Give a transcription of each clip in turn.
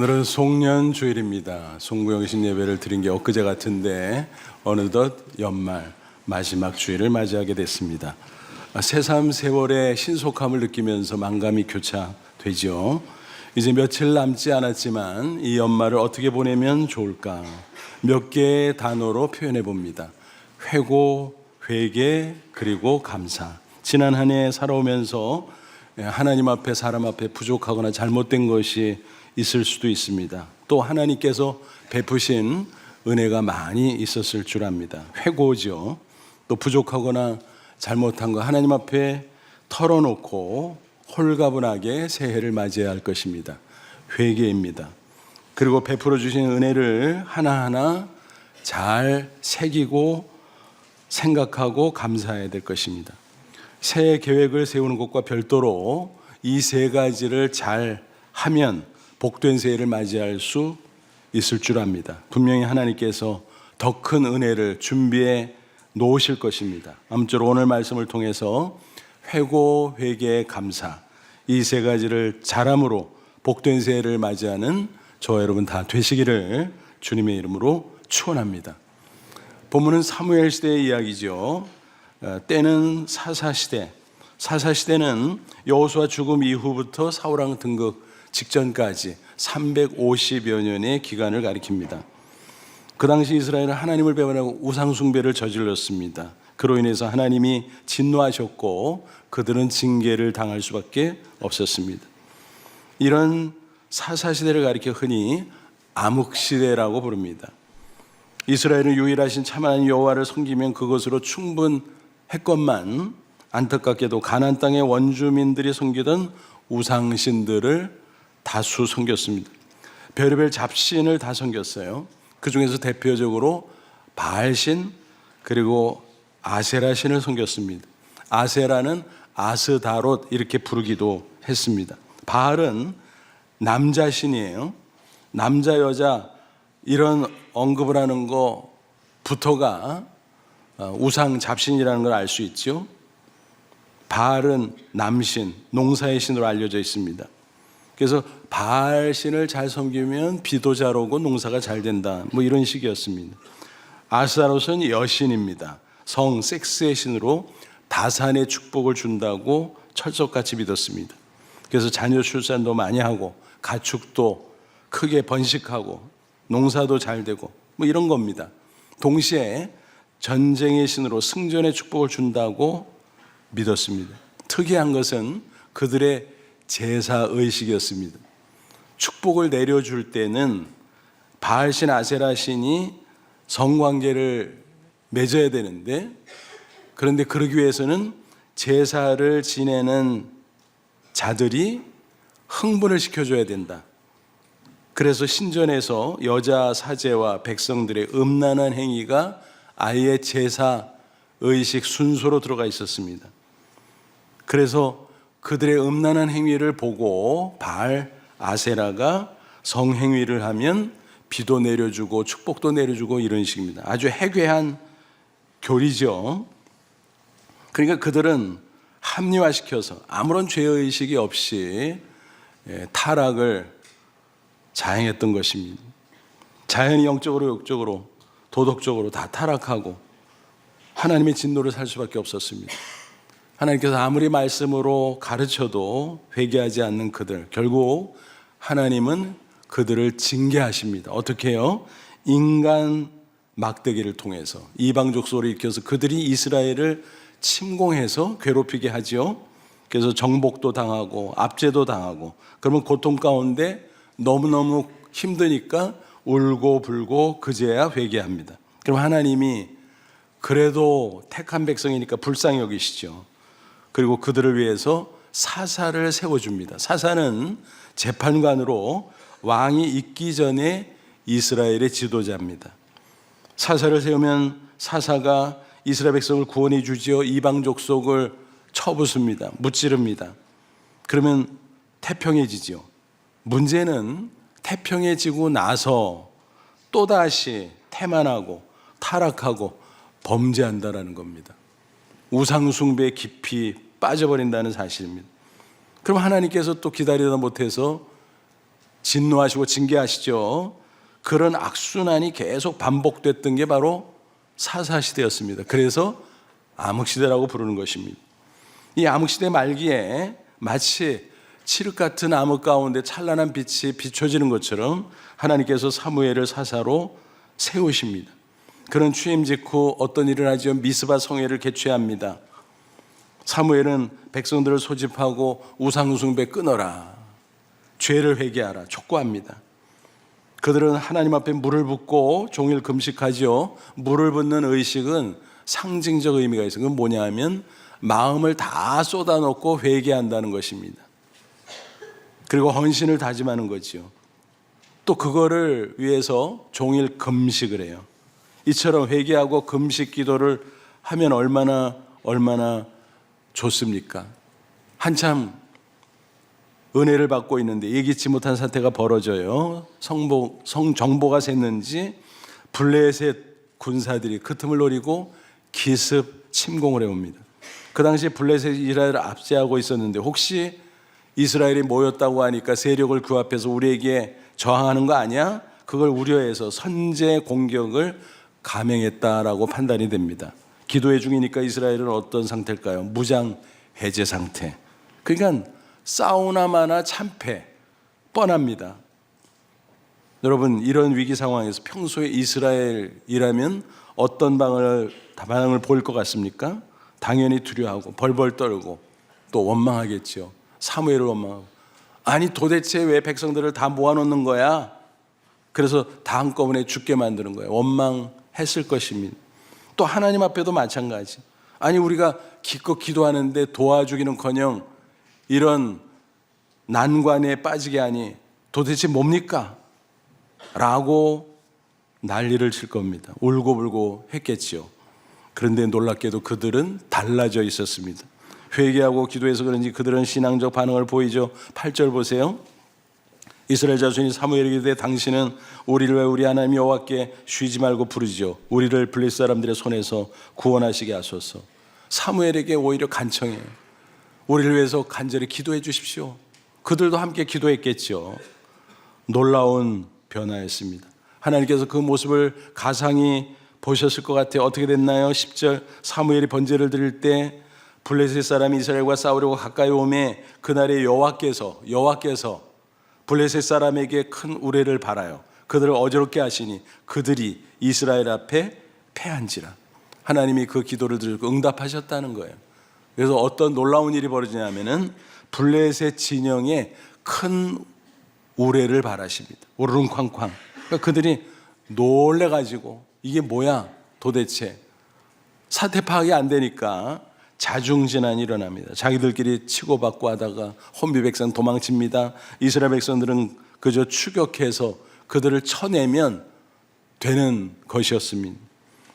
오늘은 송년 주일입니다. 송구영신 예배를 드린 게 엊그제 같은데 어느덧 연말 마지막 주일을 맞이하게 됐습니다. 새삼 세월의 신속함을 느끼면서 만감이 교차되죠. 이제 며칠 남지 않았지만 이 연말을 어떻게 보내면 좋을까? 몇 개의 단어로 표현해 봅니다. 회고, 회개, 그리고 감사. 지난 한 해 살아오면서 하나님 앞에 사람 앞에 부족하거나 잘못된 것이 있을 수도 있습니다. 또 하나님께서 베푸신 은혜가 많이 있었을 줄 압니다. 회고죠. 또 부족하거나 잘못한 거 하나님 앞에 털어놓고 홀가분하게 새해를 맞이해야 할 것입니다. 회개입니다. 그리고 베풀어 주신 은혜를 하나하나 잘 새기고 생각하고 감사해야 될 것입니다. 새해 계획을 세우는 것과 별도로 이 세 가지를 잘 하면 복된 새해를 맞이할 수 있을 줄 압니다. 분명히 하나님께서 더 큰 은혜를 준비해 놓으실 것입니다. 아무쪼록 오늘 말씀을 통해서 회고, 회개, 감사 이 세 가지를 잘함으로 복된 새해를 맞이하는 저와 여러분 다 되시기를 주님의 이름으로 축원합니다. 본문은 사무엘 시대의 이야기죠. 때는 사사시대. 사사시대는 여호수아 죽음 이후부터 사울왕 등극 직전까지 350여 년의 기간을 가리킵니다. 그 당시 이스라엘은 하나님을 배반하고 우상숭배를 저질렀습니다. 그로 인해서 하나님이 진노하셨고 그들은 징계를 당할 수밖에 없었습니다. 이런 사사시대를 가리켜 흔히 암흑시대라고 부릅니다. 이스라엘은 유일하신 참 하나님 여호와를 섬기면 그것으로 충분했건만 안타깝게도 가나안 땅의 원주민들이 섬기던 우상신들을 다수 섬겼습니다. 별의별 잡신을 다 섬겼어요. 그 중에서 대표적으로 바알신 그리고 아세라신을 섬겼습니다. 아세라는 아스다롯 이렇게 부르기도 했습니다. 바알은 남자신이에요. 남자 여자 이런 언급을 하는 것부터가 우상 잡신이라는 걸 알 수 있죠. 바알은 남신, 농사의 신으로 알려져 있습니다. 그래서 바알신을 잘 섬기면 비도 잘 오고 농사가 잘 된다, 뭐 이런 식이었습니다. 아스타롯은 여신입니다. 성, 섹스의 신으로 다산의 축복을 준다고 철석같이 믿었습니다. 그래서 자녀 출산도 많이 하고 가축도 크게 번식하고 농사도 잘 되고 뭐 이런 겁니다. 동시에 전쟁의 신으로 승전의 축복을 준다고 믿었습니다. 특이한 것은 그들의 제사의식이었습니다. 축복을 내려줄 때는 바알신, 아세라신이 성관계를 맺어야 되는데, 그런데 그러기 위해서는 제사를 지내는 자들이 흥분을 시켜줘야 된다. 그래서 신전에서 여자 사제와 백성들의 음란한 행위가 아예 제사의식 순서로 들어가 있었습니다. 그래서 그들의 음란한 행위를 보고 바알, 아세라가 성행위를 하면 비도 내려주고 축복도 내려주고 이런 식입니다. 아주 해괴한 교리죠. 그러니까 그들은 합리화시켜서 아무런 죄의식이 없이 타락을 자행했던 것입니다. 자연이 영적으로, 육적으로, 도덕적으로 다 타락하고 하나님의 진노를 살 수밖에 없었습니다. 하나님께서 아무리 말씀으로 가르쳐도 회개하지 않는 그들, 결국 하나님은 그들을 징계하십니다. 어떻게 해요? 인간 막대기를 통해서 이방 족속을 일으켜서 그들이 이스라엘을 침공해서 괴롭히게 하죠. 그래서 정복도 당하고 압제도 당하고, 그러면 고통 가운데 너무너무 힘드니까 울고 불고 그제야 회개합니다. 그럼 하나님이 그래도 택한 백성이니까 불쌍히 여기시죠. 그리고 그들을 위해서 사사를 세워줍니다. 사사는 재판관으로 왕이 있기 전에 이스라엘의 지도자입니다. 사사를 세우면 사사가 이스라엘 백성을 구원해 주지요. 이방 족속을 쳐부숩니다. 무찌릅니다. 그러면 태평해지죠. 문제는 태평해지고 나서 또다시 태만하고 타락하고 범죄한다라는 겁니다. 우상숭배에 깊이 빠져버린다는 사실입니다. 그럼 하나님께서 또 기다리다 못해서 진노하시고 징계하시죠. 그런 악순환이 계속 반복됐던 게 바로 사사시대였습니다. 그래서 암흑시대라고 부르는 것입니다. 이 암흑시대 말기에 마치 칠흑 같은 암흑 가운데 찬란한 빛이 비춰지는 것처럼 하나님께서 사무엘을 사사로 세우십니다. 그런 취임 직후 어떤 일을 하죠? 미스바 성회를 개최합니다. 사무엘은 백성들을 소집하고 우상숭배 끊어라, 죄를 회개하라 촉구합니다. 그들은 하나님 앞에 물을 붓고 종일 금식하죠. 물을 붓는 의식은 상징적 의미가 있어요. 그건 뭐냐 하면 마음을 다 쏟아놓고 회개한다는 것입니다. 그리고 헌신을 다짐하는 거죠. 또 그거를 위해서 종일 금식을 해요. 이처럼 회개하고 금식 기도를 하면 얼마나 좋습니까? 한참 은혜를 받고 있는데 예기치 못한 사태가 벌어져요. 정보가 샜는지 블레셋 군사들이 그 틈을 노리고 기습 침공을 해옵니다. 그 당시에 블레셋이 이스라엘을 압제하고 있었는데 혹시 이스라엘이 모였다고 하니까 세력을 규합해서 우리에게 저항하는 거 아니야? 그걸 우려해서 선제 공격을 감행했다라고 판단이 됩니다. 기도회 중이니까 이스라엘은 어떤 상태일까요? 무장 해제 상태. 그러니까 싸우나 마나 참패 뻔합니다. 여러분, 이런 위기 상황에서 평소에 이스라엘이라면 어떤 반응을 보일 것 같습니까? 당연히 두려워하고 벌벌 떨고 또 원망하겠죠. 사무엘을 원망하고, 아니 도대체 왜 백성들을 다 모아놓는 거야? 그래서 다 한꺼번에 죽게 만드는 거예요. 원망했을 것입니다. 또 하나님 앞에도 마찬가지. 아니 우리가 기껏 기도하는데 도와주기는커녕 이런 난관에 빠지게 하니 도대체 뭡니까? 라고 난리를 칠 겁니다. 울고불고 했겠지요. 그런데 놀랍게도 그들은 달라져 있었습니다. 회개하고 기도해서 그런지 그들은 신앙적 반응을 보이죠. 8절 보세요. 이스라엘 자손이 사무엘에게 이르되 당신은 우리를 왜 우리 하나님 여호와께 쉬지 말고 부르지요. 우리를 블레셋 사람들의 손에서 구원하시게 하소서. 사무엘에게 오히려 간청해요. 우리를 위해서 간절히 기도해 주십시오. 그들도 함께 기도했겠죠. 놀라운 변화였습니다. 하나님께서 그 모습을 가상히 보셨을 것 같아요. 어떻게 됐나요? 10절 사무엘이 번제를 드릴 때 블레셋 사람이 이스라엘과 싸우려고 가까이 오매 그날에 여호와께서 블레셋 사람에게 큰 우레를 발하여 그들을 어지럽게 하시니 그들이 이스라엘 앞에 패한지라. 하나님이 그 기도를 들고 응답하셨다는 거예요. 그래서 어떤 놀라운 일이 벌어지냐면은 블레셋 진영에 큰 우레를 발하십니다. 우르릉쾅쾅. 그러니까 그들이 놀래가지고 이게 뭐야 도대체. 사태 파악이 안 되니까 자중진환이 일어납니다. 자기들끼리 치고받고 하다가 혼비 백성 도망칩니다. 이스라엘 백성들은 그저 추격해서 그들을 쳐내면 되는 것이었습니다.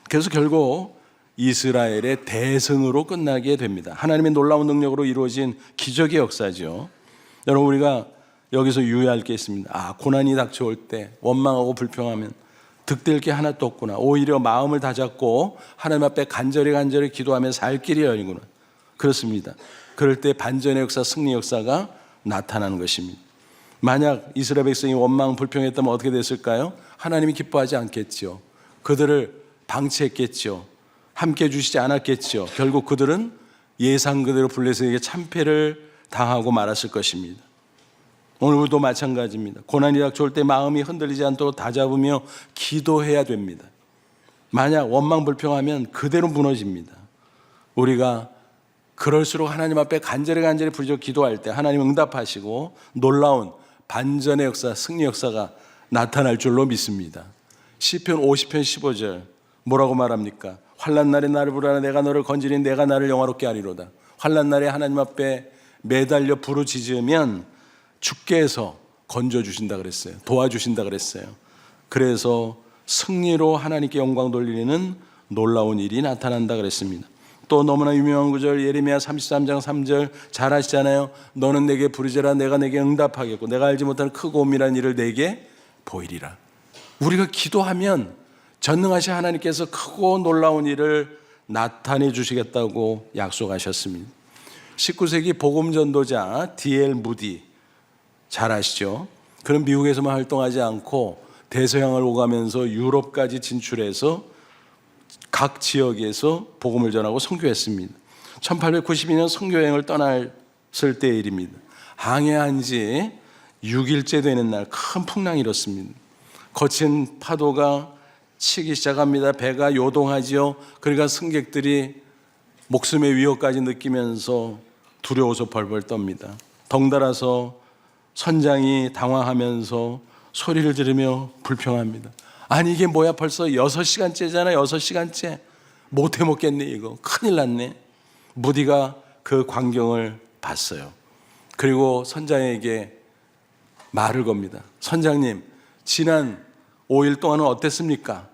그래서 결국 이스라엘의 대승으로 끝나게 됩니다. 하나님의 놀라운 능력으로 이루어진 기적의 역사죠. 여러분, 우리가 여기서 유의할 게 있습니다. 고난이 닥쳐올 때 원망하고 불평하면 득될 게 하나도 없구나. 오히려 마음을 다잡고 하나님 앞에 간절히 기도하며 살 길이 열리구나. 그렇습니다. 그럴 때 반전의 역사, 승리 역사가 나타나는 것입니다. 만약 이스라엘 백성이 원망 불평했다면 어떻게 됐을까요? 하나님이 기뻐하지 않겠죠. 그들을 방치했겠죠. 함께 해주시지 않았겠죠. 결국 그들은 예상 그대로 블레셋에게 참패를 당하고 말았을 것입니다. 오늘도 마찬가지입니다. 고난이 닥쳐올 때 마음이 흔들리지 않도록 다잡으며 기도해야 됩니다. 만약 원망 불평하면 그대로 무너집니다. 우리가 그럴수록 하나님 앞에 간절히 부르짖어 기도할 때 하나님 응답하시고 놀라운 반전의 역사, 승리 역사가 나타날 줄로 믿습니다. 시편 50편 15절 뭐라고 말합니까? 환난 날에 나를 부르라 내가 너를 건지리 내가 나를 영화롭게 하리로다. 환난 날에 하나님 앞에 매달려 부르짖으면 주께서 건져주신다 그랬어요. 도와주신다 그랬어요. 그래서 승리로 하나님께 영광 돌리는 놀라운 일이 나타난다 그랬습니다. 또 너무나 유명한 구절 예레미야 33장 3절 잘 아시잖아요. 너는 내게 부르짖으라 내가 내게 응답하겠고 내가 알지 못하는 크고 엄밀한 일을 내게 보이리라. 우리가 기도하면 전능하신 하나님께서 크고 놀라운 일을 나타내 주시겠다고 약속하셨습니다. 19세기 복음 전도자 D.L. 무디 잘 아시죠? 그런 미국에서만 활동하지 않고 대서양을 오가면서 유럽까지 진출해서 각 지역에서 복음을 전하고 선교했습니다. 1892년 선교여행을 떠났을 때의 일입니다. 항해한 지 6일째 되는 날 큰 풍랑이 일었습니다. 거친 파도가 치기 시작합니다. 배가 요동하지요. 그러니까 승객들이 목숨의 위협까지 느끼면서 두려워서 벌벌 떱니다. 덩달아서 선장이 당황하면서 소리를 지르며 불평합니다. 아니 이게 뭐야, 벌써 6시간째잖아. 6시간째 못 해먹겠네. 이거 큰일 났네. 무디가 그 광경을 봤어요. 그리고 선장에게 말을 겁니다. 선장님, 지난 5일 동안은 어땠습니까?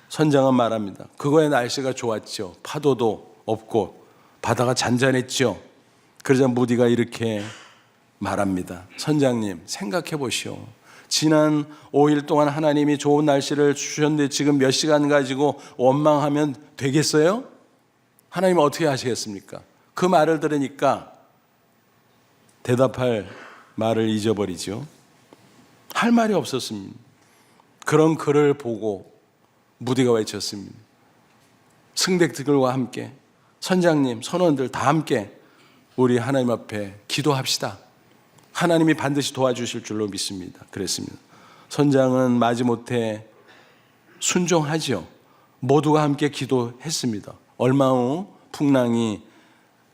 선장은 말합니다. 그거의 날씨가 좋았죠. 파도도 없고 바다가 잔잔했죠. 그러자 무디가 이렇게 말합니다. 선장님, 생각해 보시오. 지난 5일 동안 하나님이 좋은 날씨를 주셨는데 지금 몇 시간 가지고 원망하면 되겠어요? 하나님 어떻게 하시겠습니까? 그 말을 들으니까 대답할 말을 잊어버리죠. 할 말이 없었습니다. 그런 글을 보고 무디가 외쳤습니다. 승객들과 함께, 선장님, 선원들 다 함께 우리 하나님 앞에 기도합시다. 하나님이 반드시 도와주실 줄로 믿습니다. 그랬습니다. 선장은 마지못해 순종하죠. 모두가 함께 기도했습니다. 얼마 후 풍랑이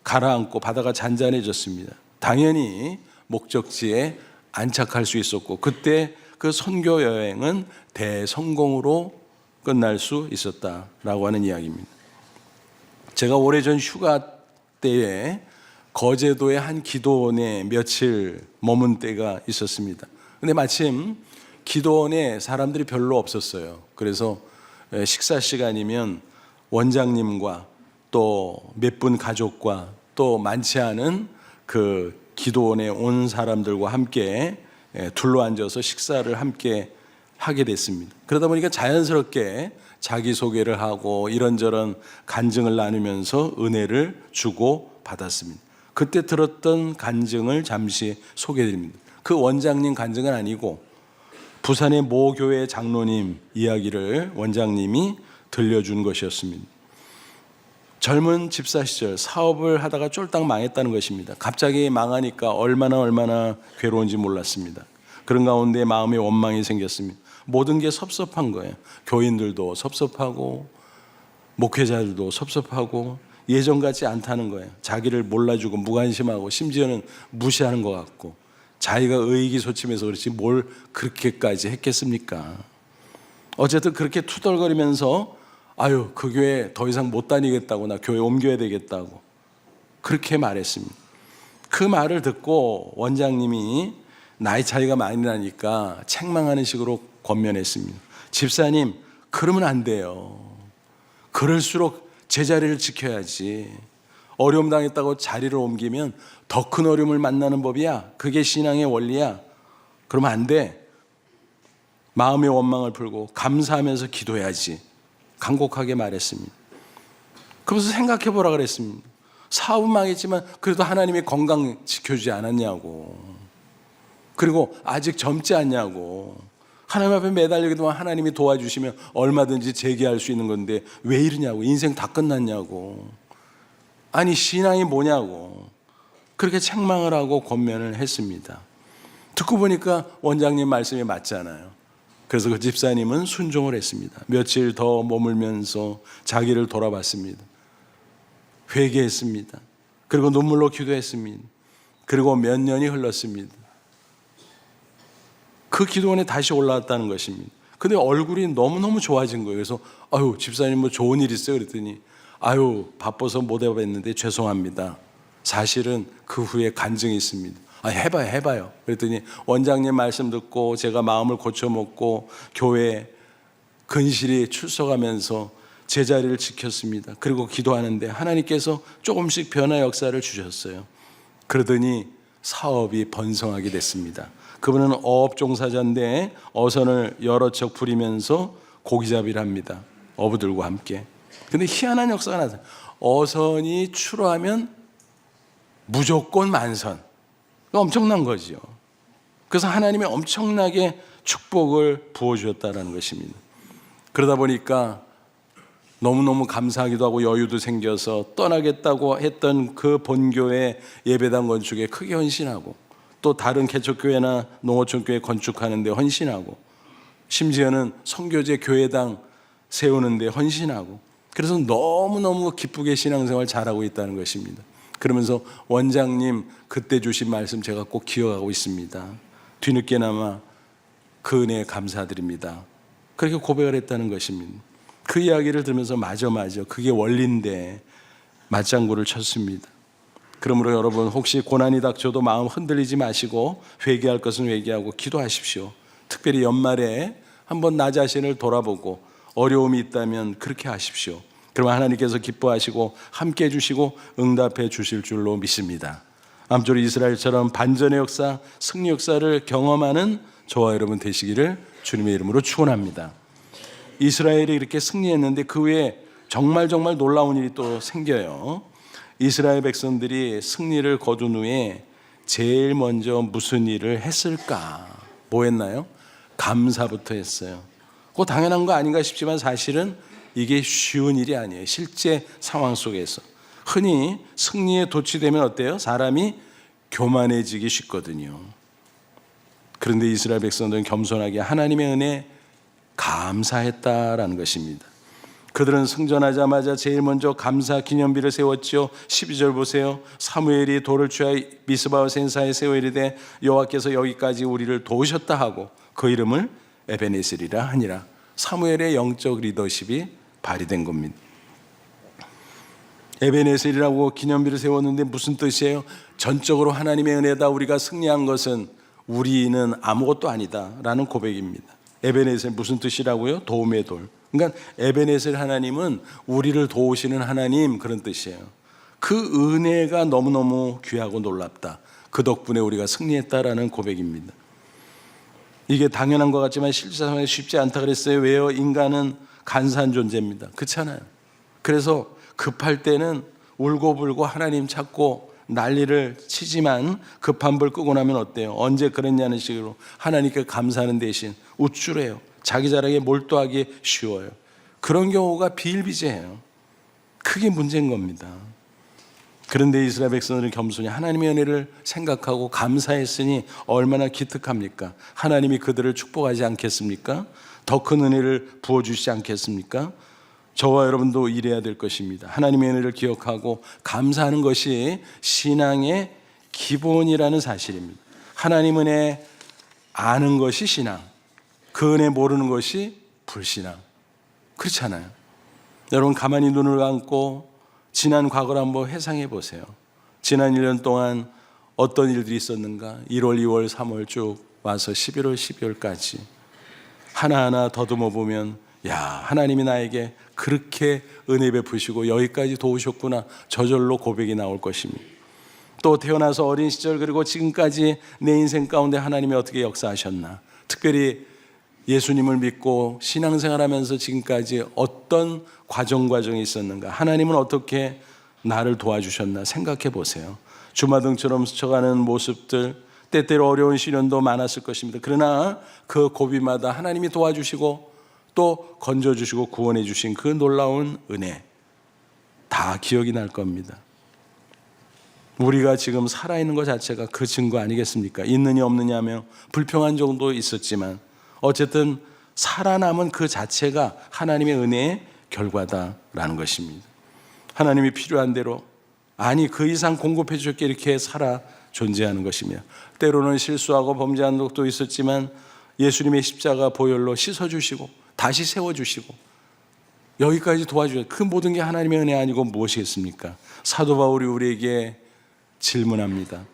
가라앉고 바다가 잔잔해졌습니다. 당연히 목적지에 안착할 수 있었고 그때 그 선교 여행은 대성공으로 끝날 수 있었다라고 하는 이야기입니다. 제가 오래전 휴가 때에 거제도의 한 기도원에 며칠 머문 때가 있었습니다. 근데 마침 기도원에 사람들이 별로 없었어요. 그래서 식사 시간이면 원장님과 또 몇 분 가족과 또 많지 않은 그 기도원에 온 사람들과 함께 둘러앉아서 식사를 함께 하게 됐습니다. 그러다 보니까 자연스럽게 자기소개를 하고 이런저런 간증을 나누면서 은혜를 주고 받았습니다. 그때 들었던 간증을 잠시 소개해드립니다. 그 원장님 간증은 아니고 부산의 모 교회 장로님 이야기를 원장님이 들려준 것이었습니다. 젊은 집사 시절 사업을 하다가 쫄딱 망했다는 것입니다. 갑자기 망하니까 얼마나 괴로운지 몰랐습니다. 그런 가운데 마음에 원망이 생겼습니다. 모든 게 섭섭한 거예요. 교인들도 섭섭하고 목회자들도 섭섭하고 예전 같지 않다는 거예요. 자기를 몰라주고 무관심하고 심지어는 무시하는 것 같고 자기가 의기소침해서 그렇지 뭘 그렇게까지 했겠습니까? 어쨌든 그렇게 투덜거리면서 아유 그 교회 더 이상 못 다니겠다고, 나 교회 옮겨야 되겠다고 그렇게 말했습니다. 그 말을 듣고 원장님이 나이 차이가 많이 나니까 책망하는 식으로 권면했습니다. 집사님, 그러면 안 돼요. 그럴수록 제자리를 지켜야지. 어려움 당했다고 자리를 옮기면 더 큰 어려움을 만나는 법이야. 그게 신앙의 원리야. 그러면 안 돼. 마음의 원망을 풀고 감사하면서 기도해야지. 간곡하게 말했습니다. 그러면서 생각해 보라 그랬습니다. 사업은 망했지만 그래도 하나님이 건강 지켜주지 않았냐고. 그리고 아직 젊지 않냐고. 하나님 앞에 매달리게 되면 하나님이 도와주시면 얼마든지 재기할 수 있는 건데 왜 이러냐고. 인생 다 끝났냐고. 아니 신앙이 뭐냐고. 그렇게 책망을 하고 권면을 했습니다. 듣고 보니까 원장님 말씀이 맞잖아요. 그래서 그 집사님은 순종을 했습니다. 며칠 더 머물면서 자기를 돌아봤습니다. 회개했습니다. 그리고 눈물로 기도했습니다. 그리고 몇 년이 흘렀습니다. 그 기도원에 다시 올라왔다는 것입니다. 근데 얼굴이 너무너무 좋아진 거예요. 그래서 아유 집사님 뭐 좋은 일 있어요? 그랬더니 아유 바빠서 못 해봤는데 죄송합니다. 사실은 그 후에 간증이 있습니다. 아, 해봐요. 그랬더니 원장님 말씀 듣고 제가 마음을 고쳐먹고 교회 근실히 출석하면서 제자리를 지켰습니다. 그리고 기도하는데 하나님께서 조금씩 변화 역사를 주셨어요. 그러더니 사업이 번성하게 됐습니다. 그분은 어업 종사자인데 어선을 여러 척 부리면서 고기잡이를 합니다. 어부들과 함께. 근데 희한한 역사가 나타나요. 어선이 출어하면 무조건 만선. 엄청난 거죠. 그래서 하나님이 엄청나게 축복을 부어주셨다는 것입니다. 그러다 보니까 너무너무 감사하기도 하고 여유도 생겨서 떠나겠다고 했던 그 본교회 예배당 건축에 크게 헌신하고, 또 다른 개척교회나 농어촌교회 건축하는 데 헌신하고, 심지어는 선교제 교회당 세우는 데 헌신하고, 그래서 너무너무 기쁘게 신앙생활 잘하고 있다는 것입니다. 그러면서 원장님 그때 주신 말씀 제가 꼭 기억하고 있습니다. 뒤늦게나마 그 은혜에 감사드립니다. 그렇게 고백을 했다는 것입니다. 그 이야기를 들으면서 맞아 그게 원리인데 맞장구를 쳤습니다. 그러므로 여러분, 혹시 고난이 닥쳐도 마음 흔들리지 마시고 회개할 것은 회개하고 기도하십시오. 특별히 연말에 한번 나 자신을 돌아보고 어려움이 있다면 그렇게 하십시오. 그러면 하나님께서 기뻐하시고 함께 해주시고 응답해 주실 줄로 믿습니다. 아무쪼록 이스라엘처럼 반전의 역사, 승리 역사를 경험하는 저와 여러분 되시기를 주님의 이름으로 축원합니다. 이스라엘이 이렇게 승리했는데 그 외에 정말 놀라운 일이 또 생겨요. 이스라엘 백성들이 승리를 거둔 후에 제일 먼저 무슨 일을 했을까? 뭐 했나요? 감사부터 했어요. 그거 당연한 거 아닌가 싶지만 사실은 이게 쉬운 일이 아니에요. 실제 상황 속에서 흔히 승리에 도취되면 어때요? 사람이 교만해지기 쉽거든요. 그런데 이스라엘 백성들은 겸손하게 하나님의 은혜에 감사했다라는 것입니다. 그들은 승전하자마자 제일 먼저 감사 기념비를 세웠죠. 12절 보세요. 사무엘이 돌을 취하여 미스바와 센사에 세워 이르되 여호와께서 여기까지 우리를 도우셨다 하고 그 이름을 에베네셀이라 하니라. 사무엘의 영적 리더십이 발휘된 겁니다. 에베네셀이라고 기념비를 세웠는데 무슨 뜻이에요? 전적으로 하나님의 은혜다. 우리가 승리한 것은 우리는 아무것도 아니다 라는 고백입니다. 에베네셀 무슨 뜻이라고요? 도움의 돌. 그러니까 에베네셀 하나님은 우리를 도우시는 하나님, 그런 뜻이에요. 그 은혜가 너무너무 귀하고 놀랍다. 그 덕분에 우리가 승리했다라는 고백입니다. 이게 당연한 것 같지만 실제상에 쉽지 않다 그랬어요. 왜요? 인간은 간사한 존재입니다. 그렇잖아요. 그래서 급할 때는 울고불고 하나님 찾고 난리를 치지만 급한 불 끄고 나면 어때요? 언제 그랬냐는 식으로 하나님께 감사하는 대신 우쭐해요. 자기 자랑에 몰두하기 쉬워요. 그런 경우가 비일비재해요. 그게 문제인 겁니다. 그런데 이스라엘 백성들은 겸손히 하나님의 은혜를 생각하고 감사했으니 얼마나 기특합니까? 하나님이 그들을 축복하지 않겠습니까? 더 큰 은혜를 부어주시지 않겠습니까? 저와 여러분도 이래야 될 것입니다. 하나님의 은혜를 기억하고 감사하는 것이 신앙의 기본이라는 사실입니다. 하나님 은혜 아는 것이 신앙, 그 은혜 모르는 것이 불신앙. 그렇잖아요. 여러분, 가만히 눈을 감고 지난 과거를 한번 회상해 보세요. 지난 1년 동안 어떤 일들이 있었는가? 1월, 2월, 3월 쭉 와서 11월, 12월까지 하나하나 더듬어 보면, 야, 하나님이 나에게 그렇게 은혜 베푸시고 여기까지 도우셨구나, 저절로 고백이 나올 것입니다. 또 태어나서 어린 시절 그리고 지금까지 내 인생 가운데 하나님이 어떻게 역사하셨나, 특별히 예수님을 믿고 신앙생활하면서 지금까지 어떤 과정이 있었는가, 하나님은 어떻게 나를 도와주셨나 생각해 보세요. 주마등처럼 스쳐가는 모습들, 때때로 어려운 시련도 많았을 것입니다. 그러나 그 고비마다 하나님이 도와주시고 또 건져주시고 구원해 주신 그 놀라운 은혜 다 기억이 날 겁니다. 우리가 지금 살아있는 것 자체가 그 증거 아니겠습니까? 있느냐 없느냐며 불평한 정도 있었지만 어쨌든 살아남은 그 자체가 하나님의 은혜의 결과다라는 것입니다. 하나님이 필요한 대로, 아니 그 이상 공급해 주셨기에 이렇게 살아 존재하는 것이며, 때로는 실수하고 범죄한 적도 있었지만 예수님의 십자가 보혈로 씻어주시고 다시 세워주시고 여기까지 도와주셔서 그 모든 게 하나님의 은혜 아니고 무엇이겠습니까? 사도 바울이 우리에게 질문합니다.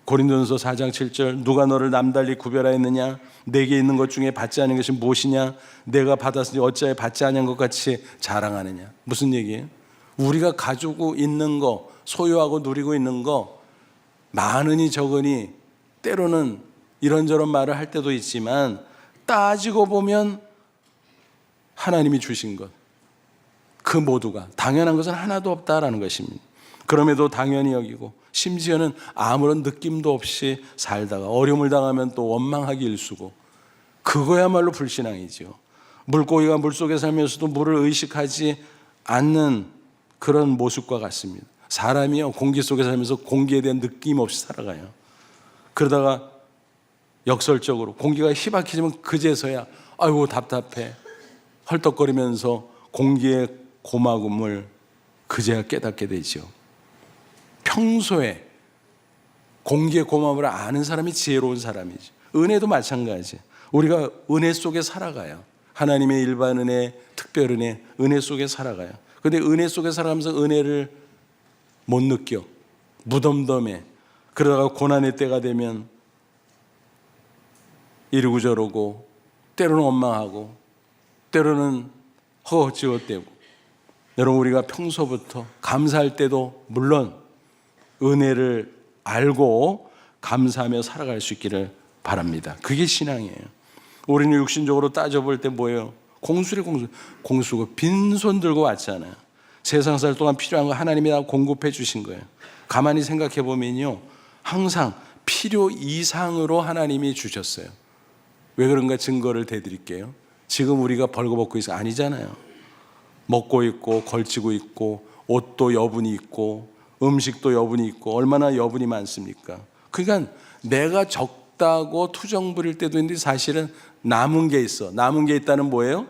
고린도전서 4장 7절, 누가 너를 남달리 구별하였느냐? 내게 있는 것 중에 받지 않은 것이 무엇이냐? 내가 받았으니 어찌하여 받지 않은 것 같이 자랑하느냐? 무슨 얘기예요? 우리가 가지고 있는 거, 소유하고 누리고 있는 거, 많으니 적으니 때로는 이런저런 말을 할 때도 있지만 따지고 보면 하나님이 주신 것, 그 모두가 당연한 것은 하나도 없다라는 것입니다. 그럼에도 당연히 여기고 심지어는 아무런 느낌도 없이 살다가 어려움을 당하면 또 원망하기 일쑤고, 그거야말로 불신앙이죠. 물고기가 물속에 살면서도 물을 의식하지 않는 그런 모습과 같습니다. 사람이요, 공기 속에 살면서 공기에 대한 느낌 없이 살아가요. 그러다가 역설적으로 공기가 희박해지면 그제서야 아이고 답답해 헐떡거리면서 공기의 고마움을 그제야 깨닫게 되죠. 평소에 공기의 고마움을 아는 사람이 지혜로운 사람이죠. 은혜도 마찬가지. 우리가 은혜 속에 살아가요. 하나님의 일반 은혜, 특별 은혜, 은혜 속에 살아가요. 그런데 은혜 속에 살아가면서 은혜를 못 느껴. 무덤덤해. 그러다가 고난의 때가 되면 이러고 저러고, 때로는 원망하고, 때로는 허겁지겁대고. 여러분, 우리가 평소부터 감사할 때도 물론 은혜를 알고 감사하며 살아갈 수 있기를 바랍니다. 그게 신앙이에요. 우리는 육신적으로 따져볼 때 뭐예요? 공수래, 공수고 빈손 들고 왔잖아요. 세상 살 동안 필요한 거 하나님이 다 공급해 주신 거예요. 가만히 생각해 보면요, 항상 필요 이상으로 하나님이 주셨어요. 왜 그런가 증거를 대드릴게요. 지금 우리가 벌거벗고 있어 아니잖아요. 먹고 있고 걸치고 있고 옷도 여분이 있고 음식도 여분이 있고 얼마나 여분이 많습니까? 그러니까 내가 적다고 투정 부릴 때도 있는데 사실은 남은 게 있어. 남은 게 있다는 뭐예요?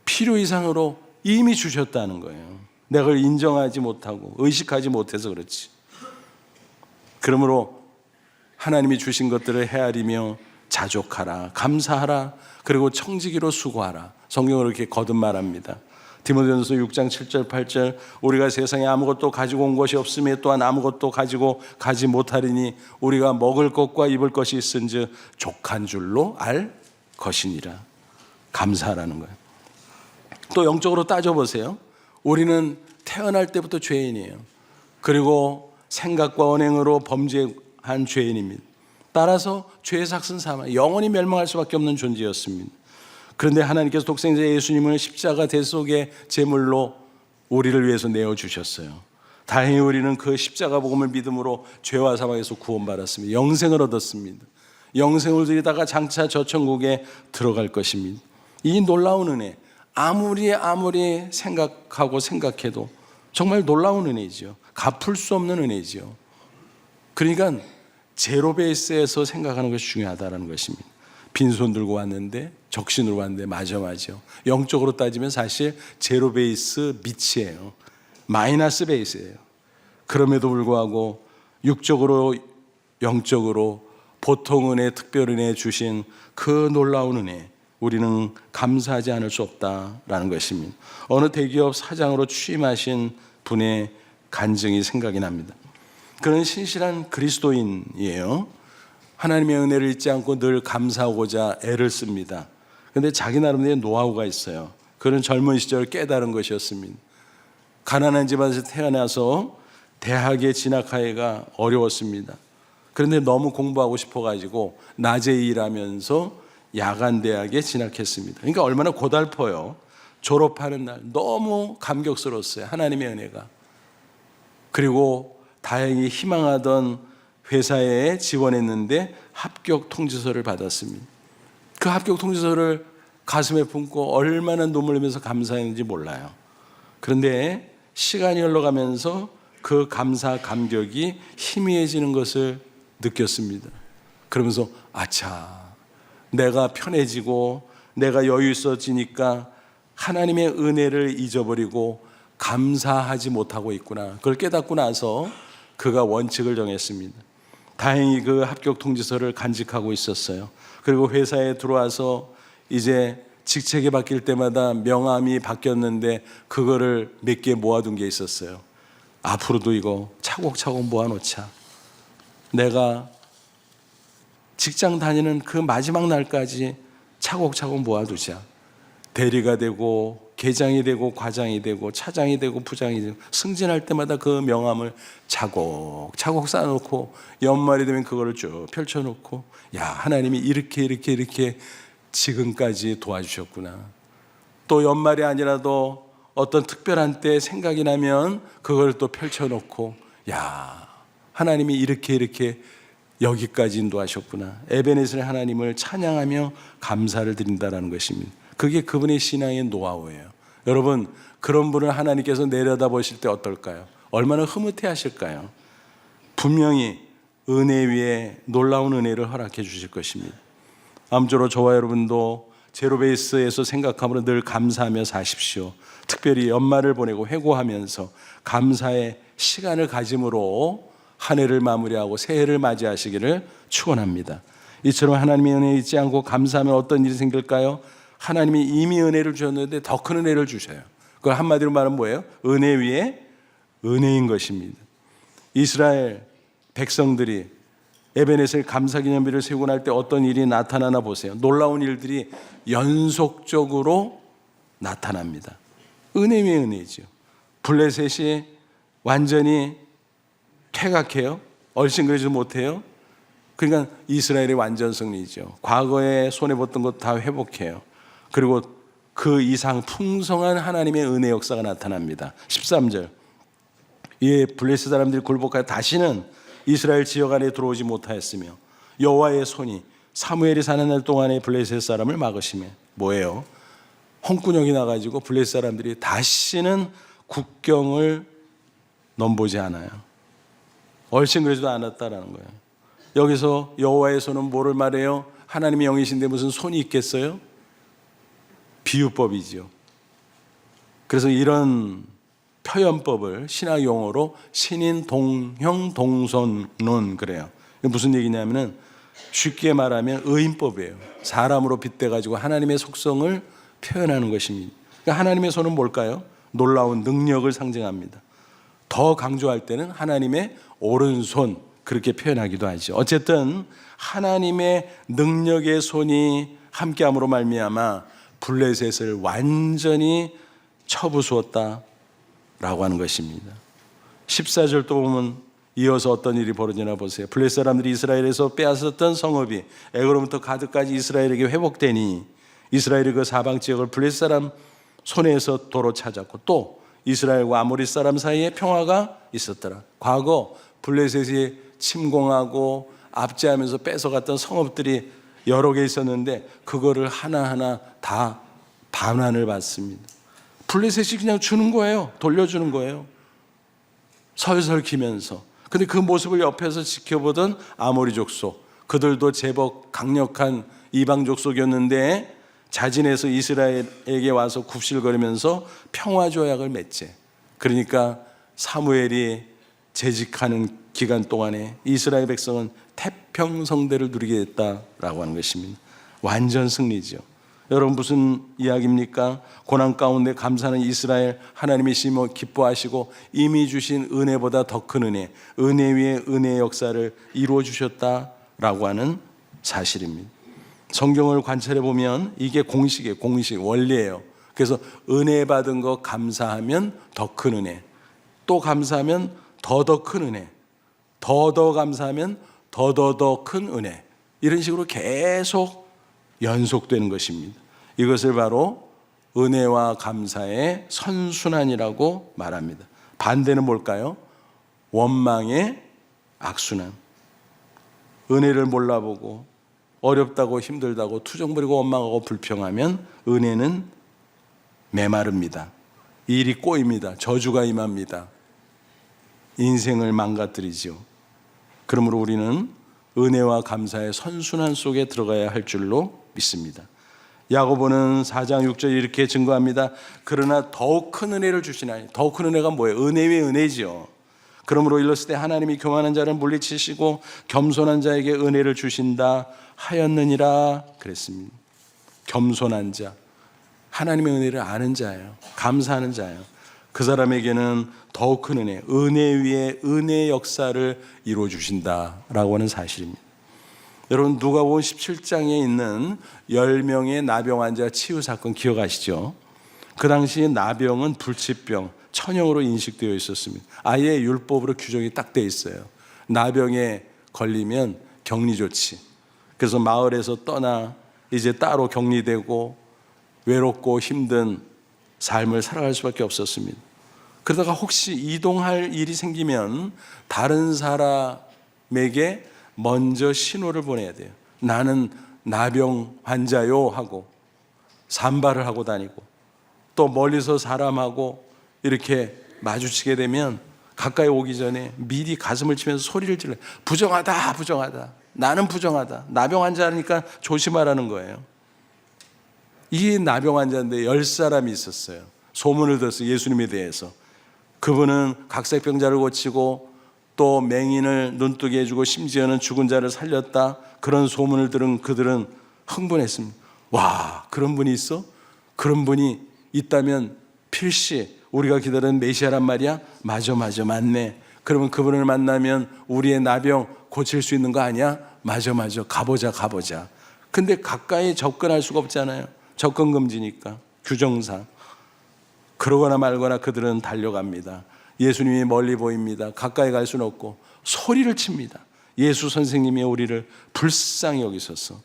필요 이상으로 이미 주셨다는 거예요. 내가 그걸 인정하지 못하고 의식하지 못해서 그렇지. 그러므로 하나님이 주신 것들을 헤아리며 자족하라, 감사하라, 그리고 청지기로 수고하라. 성경으로 이렇게 거듭말합니다. 디모데전서 6장 7절 8절 우리가 세상에 아무것도 가지고 온 것이 없으며 또한 아무것도 가지고 가지 못하리니 우리가 먹을 것과 입을 것이 있은즉 족한 줄로 알 것이니라. 감사하라는 거예요. 또 영적으로 따져보세요. 우리는 태어날 때부터 죄인이에요. 그리고 생각과 언행으로 범죄한 죄인입니다. 따라서 죄의 삭은 사망, 영원히 멸망할 수밖에 없는 존재였습니다. 그런데 하나님께서 독생자 예수님을 십자가 대속의 제물로 우리를 위해서 내어주셨어요. 다행히 우리는 그 십자가 복음을 믿음으로 죄와 사망에서 구원받았습니다. 영생을 얻었습니다. 영생을 드리다가 장차 저 천국에 들어갈 것입니다. 이 놀라운 은혜, 아무리 생각해도 정말 놀라운 은혜이죠. 갚을 수 없는 은혜이죠. 그러니까 제로 베이스에서 생각하는 것이 중요하다는 것입니다. 빈손 들고 왔는데, 적신으로 왔는데, 맞아. 영적으로 따지면 사실 제로 베이스 밑이에요. 마이너스 베이스예요. 그럼에도 불구하고 육적으로, 영적으로 보통 은혜, 특별 은혜 주신 그 놀라운 은혜, 우리는 감사하지 않을 수 없다라는 것입니다. 어느 대기업 사장으로 취임하신 분의 간증이 생각이 납니다. 그는 신실한 그리스도인이에요. 하나님의 은혜를 잊지 않고 늘 감사하고자 애를 씁니다. 그런데 자기 나름대로 노하우가 있어요. 그는 젊은 시절 깨달은 것이었습니다. 가난한 집안에서 태어나서 대학에 진학하기가 어려웠습니다. 그런데 너무 공부하고 싶어가지고 낮에 일하면서 야간 대학에 진학했습니다. 그러니까 얼마나 고달퍼요. 졸업하는 날 너무 감격스러웠어요. 하나님의 은혜가. 그리고 다행히 희망하던 회사에 지원했는데 합격 통지서를 받았습니다. 그 합격 통지서를 가슴에 품고 얼마나 눈물 흘리면서 감사했는지 몰라요. 그런데 시간이 흘러가면서 그 감사 감격이 희미해지는 것을 느꼈습니다. 그러면서 아차, 내가 편해지고 내가 여유 있어지니까 하나님의 은혜를 잊어버리고 감사하지 못하고 있구나. 그걸 깨닫고 나서 그가 원칙을 정했습니다. 다행히 그 합격 통지서를 간직하고 있었어요. 그리고 회사에 들어와서 이제 직책이 바뀔 때마다 명함이 바뀌었는데 그거를 몇 개 모아둔 게 있었어요. 앞으로도 이거 차곡차곡 모아놓자. 내가 직장 다니는 그 마지막 날까지 차곡차곡 모아두자. 대리가 되고 계장이 되고 과장이 되고 차장이 되고 부장이 되고 승진할 때마다 그 명함을 차곡차곡 쌓아놓고 연말이 되면 그거를 쭉 펼쳐놓고, 야, 하나님이 이렇게 지금까지 도와주셨구나. 또 연말이 아니라도 어떤 특별한 때 생각이 나면 그걸 또 펼쳐놓고, 야, 하나님이 이렇게 여기까지 인도하셨구나. 에베네셀의 하나님을 찬양하며 감사를 드린다라는 것입니다. 그게 그분의 신앙의 노하우예요. 여러분, 그런 분을 하나님께서 내려다보실 때 어떨까요? 얼마나 흐뭇해 하실까요? 분명히 은혜 위에 놀라운 은혜를 허락해 주실 것입니다. 아무쪼록 저와 여러분도 제로베이스에서 생각함으로 늘 감사하며 사십시오. 특별히 연말을 보내고 회고하면서 감사의 시간을 가짐으로 한 해를 마무리하고 새해를 맞이하시기를 축원합니다. 이처럼 하나님의 은혜에 잊지 않고 감사하면 어떤 일이 생길까요? 하나님이 이미 은혜를 주셨는데 더 큰 은혜를 주셔요. 그걸 한마디로 말하면 뭐예요? 은혜 위에 은혜인 것입니다. 이스라엘 백성들이 에베네셀 감사기념비를 세우고 날 때 어떤 일이 나타나나 보세요. 놀라운 일들이 연속적으로 나타납니다. 은혜 위에 은혜죠. 블레셋이 완전히 퇴각해요. 얼씬거리지 못해요. 그러니까 이스라엘의 완전 승리죠. 과거에 손해봤던 것 다 회복해요. 그리고 그 이상 풍성한 하나님의 은혜 역사가 나타납니다. 13절. 이에 블레셋 사람들이 굴복하여 다시는 이스라엘 지역 안에 들어오지 못하였으며 여호와의 손이 사무엘이 사는 날 동안에 블레셋 사람을 막으시며 뭐예요? 홍군형이 나가지고 블레셋 사람들이 다시는 국경을 넘보지 않아요. 얼씬거리지도 않았다라는 거예요. 여기서 여호와의 손은 뭐를 말해요? 하나님의 영이신데 무슨 손이 있겠어요? 비유법이죠. 그래서 이런 표현법을 신학 용어로 신인 동형 동선론 그래요. 무슨 얘기냐면은 쉽게 말하면 의인법이에요. 사람으로 빗대 가지고 하나님의 속성을 표현하는 것입니다. 그러니까 하나님의 손은 뭘까요? 놀라운 능력을 상징합니다. 더 강조할 때는 하나님의 오른손 그렇게 표현하기도 하죠. 어쨌든 하나님의 능력의 손이 함께함으로 말미암아 블레셋을 완전히 쳐부수었다라고 하는 것입니다. 14절 또 보면 이어서 어떤 일이 벌어지나 보세요. 블레셋 사람들이 이스라엘에서 빼앗았던 성읍이 애굽으로부터 가드까지 이스라엘에게 회복되니 이스라엘이 그 사방 지역을 블레셋 사람 손에서 도로 찾았고 또 이스라엘과 아모리 사람 사이에 평화가 있었더라. 과거 블레셋이 침공하고 압제하면서 뺏어갔던 성읍들이 여러 개 있었는데 그거를 하나하나 다 반환을 받습니다. 블레셋이 그냥 주는 거예요. 돌려주는 거예요. 설설키면서. 근데 그 모습을 옆에서 지켜보던 아모리 족속, 그들도 제법 강력한 이방 족속이었는데 자진해서 이스라엘에게 와서 굽실거리면서 평화조약을 맺지. 그러니까 사무엘이 재직하는 기간 동안에 이스라엘 백성은 태평성대를 누리게 됐다라고 하는 것입니다. 완전 승리죠. 여러분 무슨 이야기입니까? 고난 가운데 감사하는 이스라엘 하나님이 심어 기뻐하시고 이미 주신 은혜보다 더 큰 은혜, 은혜 위에 은혜의 역사를 이루어 주셨다라고 하는 사실입니다. 성경을 관찰해 보면 이게 공식이에요. 공식 원리예요. 그래서 은혜 받은 거 감사하면 더 큰 은혜, 또 감사하면 더 큰 은혜, 더 감사하면 더 큰 은혜, 이런 식으로 계속 연속되는 것입니다. 이것을 바로 은혜와 감사의 선순환이라고 말합니다. 반대는 뭘까요? 원망의 악순환. 은혜를 몰라보고 어렵다고 힘들다고 투정 부리고 원망하고 불평하면 은혜는 메마릅니다. 일이 꼬입니다. 저주가 임합니다. 인생을 망가뜨리죠. 그러므로 우리는 은혜와 감사의 선순환 속에 들어가야 할 줄로 믿습니다. 야고보는 4장 6절 이렇게 증거합니다. 그러나 더욱 큰 은혜를 주시나니. 더욱 큰 은혜가 뭐예요? 은혜 위에 은혜죠. 그러므로 일렀을 때 하나님이 교만한 자를 물리치시고 겸손한 자에게 은혜를 주신다 하였느니라 그랬습니다. 겸손한 자, 하나님의 은혜를 아는 자예요. 감사하는 자예요. 그 사람에게는 더욱 큰 은혜, 은혜 위에 은혜의 역사를 이루어 주신다라고 하는 사실입니다. 여러분 누가복음 17장에 있는 10명의 나병 환자 치유 사건 기억하시죠? 그 당시에 나병은 불치병, 천형으로 인식되어 있었습니다. 아예 율법으로 규정이 딱 돼 있어요. 나병에 걸리면 격리 조치. 그래서 마을에서 떠나 이제 따로 격리되고 외롭고 힘든 삶을 살아갈 수밖에 없었습니다. 그러다가 혹시 이동할 일이 생기면 다른 사람에게 먼저 신호를 보내야 돼요. 나는 나병 환자요 하고 산발을 하고 다니고, 또 멀리서 사람하고 이렇게 마주치게 되면 가까이 오기 전에 미리 가슴을 치면서 소리를 질러요. 부정하다, 부정하다. 나는 부정하다. 나병 환자니까 조심하라는 거예요. 이게 나병 환자인데 10사람이 있었어요. 소문을 들었어요. 예수님에 대해서. 그분은 각색병자를 고치고 또 맹인을 눈뜨게 해주고 심지어는 죽은 자를 살렸다. 그런 소문을 들은 그들은 흥분했습니다. 와, 그런 분이 있어? 그런 분이 있다면 필시 우리가 기다리는 메시아란 말이야? 맞아, 맞네. 그러면 그분을 만나면 우리의 나병 고칠 수 있는 거 아니야? 맞아, 가보자. 근데 가까이 접근할 수가 없잖아요. 접근 금지니까, 규정상. 그러거나 말거나 그들은 달려갑니다. 예수님이 멀리 보입니다. 가까이 갈 수는 없고 소리를 칩니다. 예수 선생님이 우리를 불쌍히 여기소서.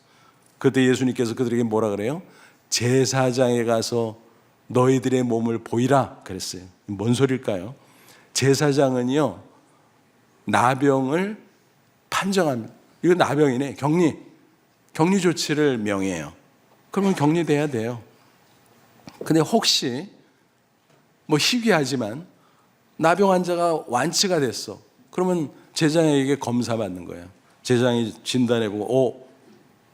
그때 예수님께서 그들에게 뭐라 그래요? 제사장에 가서 너희들의 몸을 보이라 그랬어요. 뭔 소리일까요? 제사장은요, 나병을 판정합니다. 이거 나병이네. 격리 조치를 명해요. 그러면 격리돼야 돼요. 근데 혹시 희귀하지만 나병 환자가 완치가 됐어. 그러면 제사장에게 검사받는 거예요. 제사장이 진단해보고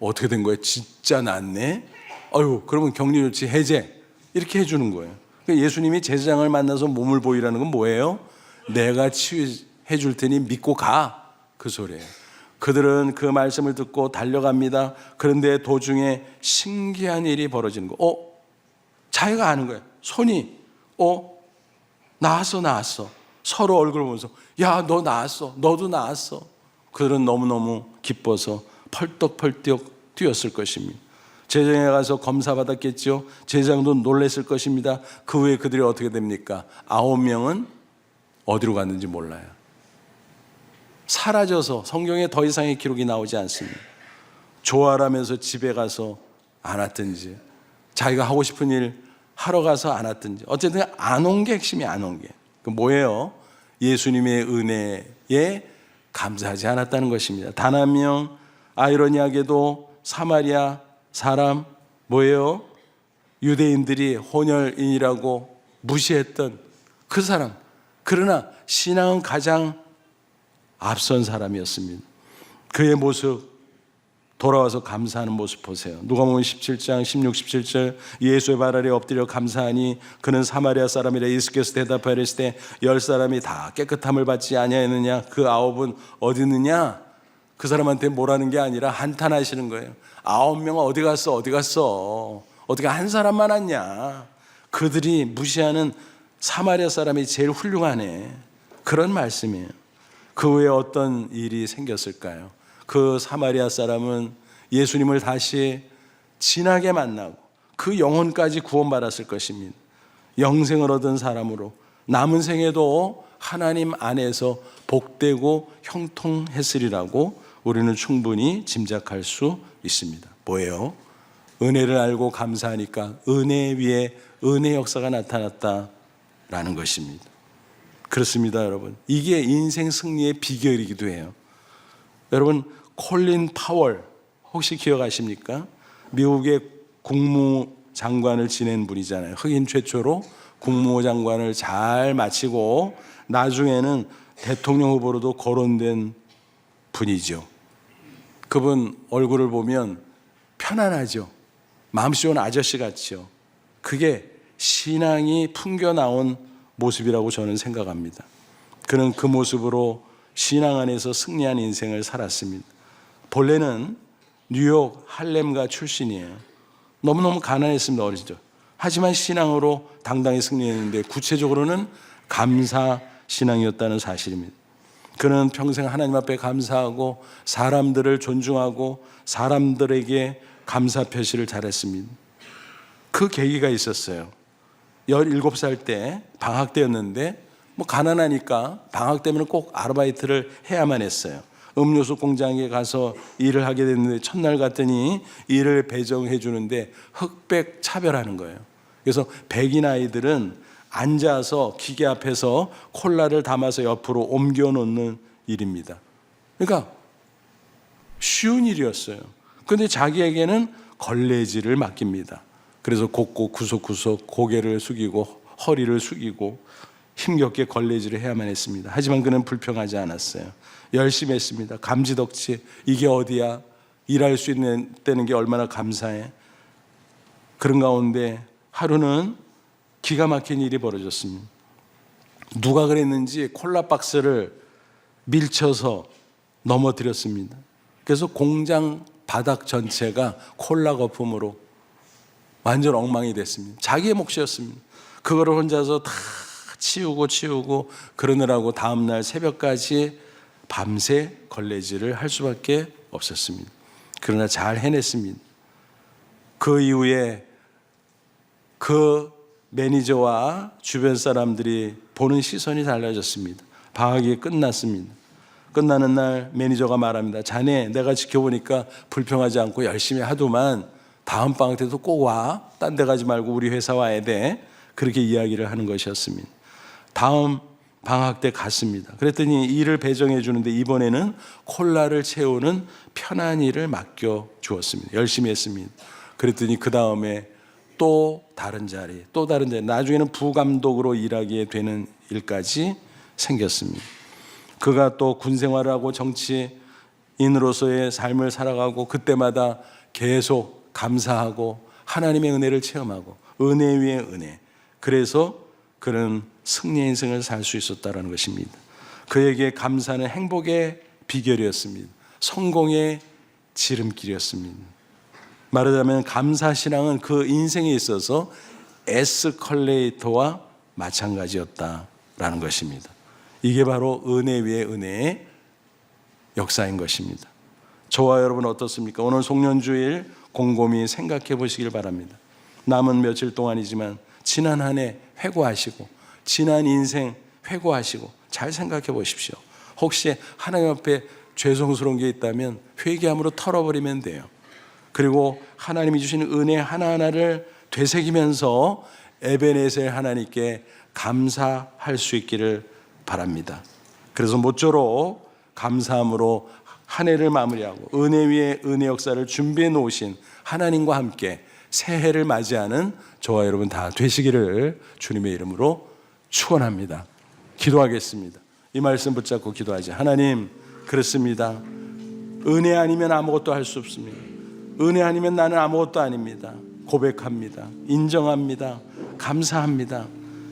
어떻게 된 거예요? 진짜 낫네? 그러면 격리 조치 해제 이렇게 해주는 거예요. 그러니까 예수님이 제사장을 만나서 몸을 보이라는 건 뭐예요? 내가 치유해 줄 테니 믿고 가, 그 소리예요. 그들은 그 말씀을 듣고 달려갑니다. 그런데 도중에 신기한 일이 벌어지는 거. 자기가 아는 거예요. 손이 나았어. 서로 얼굴을 보면서 야, 너 나았어. 너도 나았어. 그들은 너무너무 기뻐서 펄떡펄떡 뛰었을 것입니다. 제사장에 가서 검사받았겠죠. 제사장도 놀랐을 것입니다. 그 후에 그들이 어떻게 됩니까? 9명은 어디로 갔는지 몰라요. 사라져서 성경에 더 이상의 기록이 나오지 않습니다. 조화라면서 집에 가서 안 왔든지, 자기가 하고 싶은 일 하러 가서 안 왔든지, 어쨌든 안 온 게 핵심이 안 온 게. 그 뭐예요? 예수님의 은혜에 감사하지 않았다는 것입니다. 단 한 명, 아이러니하게도 사마리아 사람, 뭐예요? 유대인들이 혼혈인이라고 무시했던 그 사람. 그러나 신앙은 가장 앞선 사람이었습니다. 그의 모습, 돌아와서 감사하는 모습 보세요. 누가복음 17장 16, 17절 예수의 발 아래 엎드려 감사하니 그는 사마리아 사람이라. 예수께서 대답하여 이르시되 10사람이 다 깨끗함을 받지 아니하였느냐? 그 9은 어디 있느냐? 그 사람한테 뭐라는 게 아니라 한탄하시는 거예요. 9명은 어디 갔어? 어떻게 한 사람만 왔냐? 그들이 무시하는 사마리아 사람이 제일 훌륭하네. 그런 말씀이에요. 그 후에 어떤 일이 생겼을까요? 그 사마리아 사람은 예수님을 다시 진하게 만나고 그 영혼까지 구원받았을 것입니다. 영생을 얻은 사람으로 남은 생에도 하나님 안에서 복되고 형통했으리라고 우리는 충분히 짐작할 수 있습니다. 뭐예요? 은혜를 알고 감사하니까 은혜 위에 은혜 역사가 나타났다라는 것입니다. 그렇습니다, 여러분. 이게 인생 승리의 비결이기도 해요. 여러분, 콜린 파월 혹시 기억하십니까? 미국의 국무장관을 지낸 분이잖아요. 흑인 최초로 국무장관을 잘 마치고 나중에는 대통령 후보로도 거론된 분이죠. 그분 얼굴을 보면 편안하죠. 마음씨 좋은 아저씨 같죠. 그게 신앙이 풍겨나온 모습이라고 저는 생각합니다. 그는 그 모습으로 신앙 안에서 승리한 인생을 살았습니다. 본래는 뉴욕 할렘가 출신이에요. 너무너무 가난했습니다, 어릴 적. 하지만 신앙으로 당당히 승리했는데 구체적으로는 감사 신앙이었다는 사실입니다. 그는 평생 하나님 앞에 감사하고 사람들을 존중하고 사람들에게 감사 표시를 잘했습니다. 그 계기가 있었어요. 17살 때 방학 때였는데 가난하니까 방학 때문에 꼭 아르바이트를 해야만 했어요. 음료수 공장에 가서 일을 하게 됐는데 첫날 갔더니 일을 배정해 주는데 흑백 차별하는 거예요. 그래서 백인 아이들은 앉아서 기계 앞에서 콜라를 담아서 옆으로 옮겨 놓는 일입니다. 그러니까 쉬운 일이었어요. 그런데 자기에게는 걸레질을 맡깁니다. 그래서 곧고 구석구석 고개를 숙이고 허리를 숙이고 힘겹게 걸레질을 해야만 했습니다. 하지만 그는 불평하지 않았어요. 열심히 했습니다. 감지덕지, 이게 어디야? 일할 수 있는 게 얼마나 감사해. 그런 가운데 하루는 기가 막힌 일이 벌어졌습니다. 누가 그랬는지 콜라 박스를 밀쳐서 넘어뜨렸습니다. 그래서 공장 바닥 전체가 콜라 거품으로 완전 엉망이 됐습니다. 자기의 몫이었습니다. 그거를 혼자서 다 치우고 그러느라고 다음날 새벽까지 밤새 걸레질을 할 수밖에 없었습니다. 그러나 잘 해냈습니다. 그 이후에 그 매니저와 주변 사람들이 보는 시선이 달라졌습니다. 방학이 끝났습니다. 끝나는 날 매니저가 말합니다. 자네 내가 지켜보니까 불평하지 않고 열심히 하더만 다음 방학 때도 꼭 와. 딴 데 가지 말고 우리 회사 와야 돼. 그렇게 이야기를 하는 것이었습니다. 다음 방학 때 갔습니다. 그랬더니 일을 배정해 주는데 이번에는 콜라를 채우는 편한 일을 맡겨 주었습니다. 열심히 했습니다. 그랬더니 그 다음에 또 다른 자리, 나중에는 부감독으로 일하게 되는 일까지 생겼습니다. 그가 또 군 생활을 하고 정치인으로서의 삶을 살아가고 그때마다 계속 감사하고 하나님의 은혜를 체험하고 은혜 위에 은혜. 그래서 그는 승리의 인생을 살 수 있었다는 것입니다. 그에게 감사는 행복의 비결이었습니다. 성공의 지름길이었습니다. 말하자면 감사신앙은 그 인생에 있어서 에스컬레이터와 마찬가지였다라는 것입니다. 이게 바로 은혜 위에 은혜의 역사인 것입니다. 저와 여러분 어떻습니까? 오늘 송년주일 곰곰이 생각해 보시길 바랍니다. 남은 며칠 동안이지만 지난 한 해 회고하시고 지난 인생 회고하시고 잘 생각해 보십시오. 혹시 하나님 앞에 죄송스러운 게 있다면 회개함으로 털어버리면 돼요. 그리고 하나님이 주시는 은혜 하나하나를 되새기면서 에베네셀 하나님께 감사할 수 있기를 바랍니다. 그래서 모쪼록 감사함으로 한 해를 마무리하고 은혜 위에 은혜 역사를 준비해 놓으신 하나님과 함께 새해를 맞이하는 저와 여러분 다 되시기를 주님의 이름으로 축원합니다. 기도하겠습니다. 이 말씀 붙잡고 기도하지. 하나님, 그렇습니다. 은혜 아니면 아무것도 할 수 없습니다. 은혜 아니면 나는 아무것도 아닙니다. 고백합니다. 인정합니다. 감사합니다.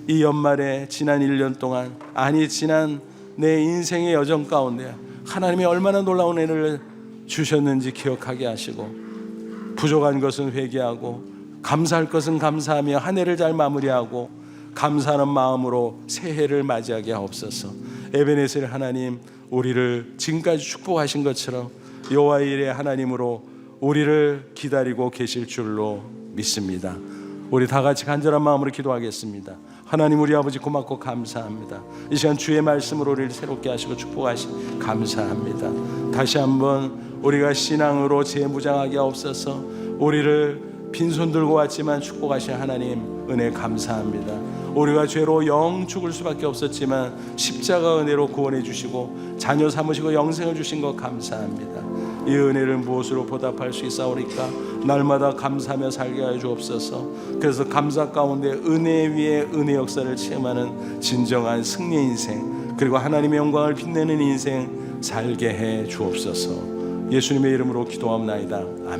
이 연말에 지난 1년 동안, 아니 지난 내 인생의 여정 가운데 하나님이 얼마나 놀라운 은혜를 주셨는지 기억하게 하시고, 부족한 것은 회개하고 감사할 것은 감사하며 한 해를 잘 마무리하고 감사하는 마음으로 새해를 맞이하게 하옵소서. 에베네셀 하나님, 우리를 지금까지 축복하신 것처럼 여호와의 일의 하나님으로 우리를 기다리고 계실 줄로 믿습니다. 우리 다 같이 간절한 마음으로 기도하겠습니다. 하나님, 우리 아버지 고맙고 감사합니다. 이 시간 주의 말씀으로 우리를 새롭게 하시고 축복하시 감사합니다. 다시 한번 우리가 신앙으로 재무장하게 하옵소서. 우리를 빈손 들고 왔지만 축복하신 하나님 은혜 감사합니다. 우리가 죄로 영 죽을 수밖에 없었지만 십자가 은혜로 구원해 주시고 자녀 삼으시고 영생을 주신 것 감사합니다. 이 은혜를 무엇으로 보답할 수 있사오리까? 날마다 감사하며 살게 하여 주옵소서. 그래서 감사 가운데 은혜 위에 은혜 역사를 체험하는 진정한 승리 인생, 그리고 하나님의 영광을 빛내는 인생 살게 해 주옵소서. 예수님의 이름으로 기도합나이다. 아멘.